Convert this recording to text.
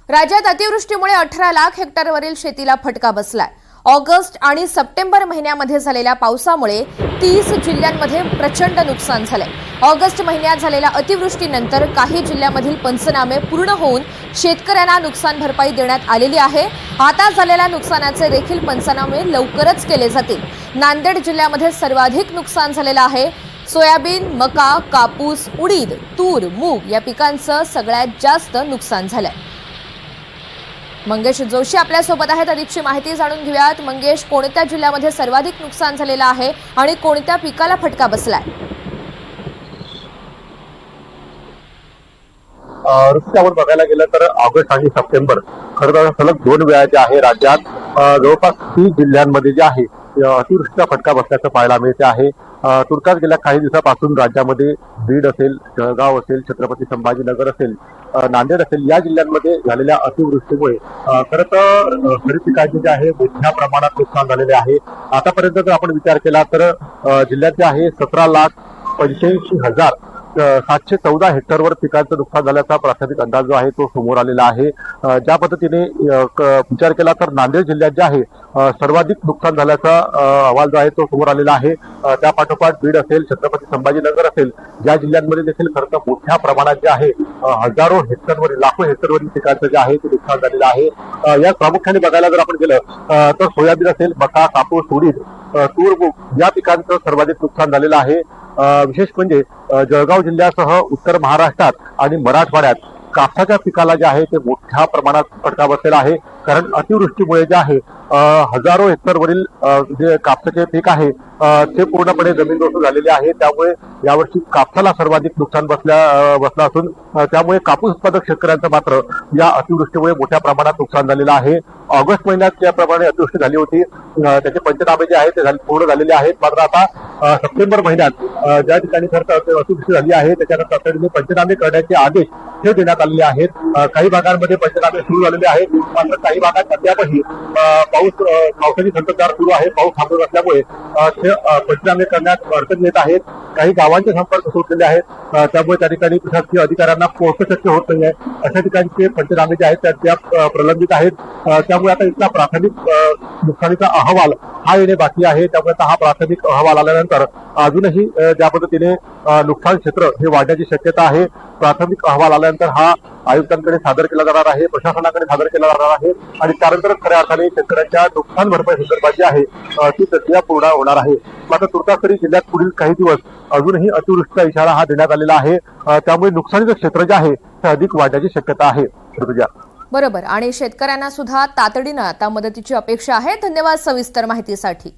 राज्यात अतिवृष्टीमुळे 18 लाख हेक्टरवरील शेतीला फटका बसलाय। ऑगस्ट आणि सप्टेंबर महिन्यामध्ये झालेल्या पावसामुळे 30 जिल्ह्यांमध्ये प्रचंड नुकसान झालंय। ऑगस्ट महिन्यात झालेल्या अतिवृष्टीनंतर काही जिल्ह्यांमधील पंचनामे पूर्ण होऊन शेतकऱ्यांना नुकसान भरपाई देण्यात आलेली आहे। आता झालेल्या नुकसानाचे देखील पंचनामे लवकरच केले जातील। नांदेड जिल्ह्यामध्ये सर्वाधिक नुकसान झालेलं आहे। सोयाबीन, मका, कापूस, उडीद, तूर, मूग या पिकांचं सगळ्यात जास्त नुकसान झालंय। मंगेश जोशी आपल्या सोबत आहेत। अधिकची माहिती जाणून घेऊयात। मंगेश, कोणत्या जिल्ह्यामध्ये सर्वाधिक नुकसान झालेलं आहे आणि कोणत्या पिकाला फटका बसलाय? आपण बघायला गेलं तर ऑगस्ट आणि सप्टेंबर खरं तर सलग 2 वेळा जे आहे राज्यात जवळपास 30 जिल्ह्यांमध्ये जे आहे अतिवृष्टीचा फटका बसल्याचं पाहायला मिळते आहे। तुर्तास गेल्या काही दिवसापासून राज्यामध्ये बीड असेल, जळगाव असेल, छत्रपती संभाजीनगर असेल, नांदेड असेल या जिल्ह्यांमध्ये झालेल्या अतिवृष्टीमुळे खरं तर खरीप पिकांचे जे आहे मोठ्या प्रमाणात नुकसान झालेले आहे। आतापर्यंत जर आपण विचार केला तर जिल्ह्यात जे आहे 17,85,714 हेक्टरवर पिकांचं नुकसान झाल्याचा प्राथमिक अंदाज जो आहे तो समोर आलेला आहे। ज्या पद्धतीने विचार केला तर नांदेड जिल्ह्यात जे आहे सर्वाधिक नुकसान झाल्याचा अहवाल जो आहे तो समोर आलेला आहे। त्या पाठोपाठ बीड असेल, छत्रपती संभाजीनगर असेल या जिल्ह्यांमध्ये देखील खरं तर मोठ्या प्रमाणात जे आहे हजारो हेक्टरवरील, लाखो हेक्टरवरील पिकांचं जे आहे ते नुकसान झालेलं आहे। या प्रामुख्याने बघायला जर आपण गेलं तर सोयाबीन असेल, मका, कापूस, उडीद, तूर, मूग या पिकांचं सर्वाधिक नुकसान झालेलं आहे। विशेष म्हणजे जळगाव जिल्ह्यासह उत्तर महाराष्ट्रात आणि मराठवाड्यात कापसाच्या पिकाला जे आहे ते मोठ्या प्रमाणात फटका बसलेला आहे। कारण अतिवृष्टीमुळे जे आहे हजारो हेक्टरवरील जे कापसाचे पीक आहे ते पूर्णपणे जमीनदोस्त झालेले आहे। त्यामुळे यावर्षी कापसाला सर्वाधिक नुकसान बसलं असून त्यामुळे कापूस उत्पादक शेतकऱ्यांचं मात्र या अतिवृष्टीमुळे मोठ्या प्रमाणात नुकसान झालेलं आहे। ऑगस्ट महिन्यात ज्याप्रमाणे अतिवृष्टी झाली होती त्याचे पंचनामे जे आहेत ते पूर्ण झालेले आहेत। मात्र आता सप्टेंबर महिन्यात ज्या ठिकाणी खरं अतिवृष्टी झाली आहे त्याच्यानंतर तातडीने पंचनामे करण्याचे आदेश हे देण्यात आलेले आहेत। काही भागांमध्ये पंचनामे सुरू झालेले आहेत, मात्र काही भागात अद्यापही पावसाची संततधार सुरू आहे। पाऊस थांबत असल्यामुळे पंचनामे करण्यात अडचण येत आहेत। काही गावांचे संपर्क सुटलेले आहेत, त्यामुळे त्या ठिकाणी प्रशासकीय अधिकाऱ्यांना पोहोचणं शक्य होत नाही आहे। अशा ठिकाणचे पंचनामे जे आहेत त्या प्रलंबित आहेत। त्यामुळे आता इथला प्राथमिक नुकसानीचा अहवाल हा येणे बाकी आहे। त्यामुळे आता हा प्राथमिक अहवाल आल्यानंतर अजूनही ज्या पद्धतीने नुकसान क्षेत्र हे वाढण्याची शक्यता आहे। प्राथमिक अहवाल आल्यानंतर हा आयुक्तांकडे सादर केला जाणार आहे, प्रशासनाकडे सादर केला जाणार आहे आणि त्यानंतर खऱ्या अर्थाने शेतकऱ्यांच्या नुकसान भरपाई संदर्भात जी आहे ती प्रक्रिया पूर्ण होणार आहे। मात्र तुर्तास तरी जिल्ह्यात पुढील काही दिवस अजूनही अतिवृष्टीचा इशारा हा देण्यात आलेला आहे। त्यामुळे नुकसानीचं क्षेत्र जे आहे ते अधिक वाढण्याची शक्यता आहे। बरोबर, आणि शेतकऱ्यांना सुद्धा तातडीनं आता मदतीची अपेक्षा आहे। धन्यवाद सविस्तर माहितीसाठी।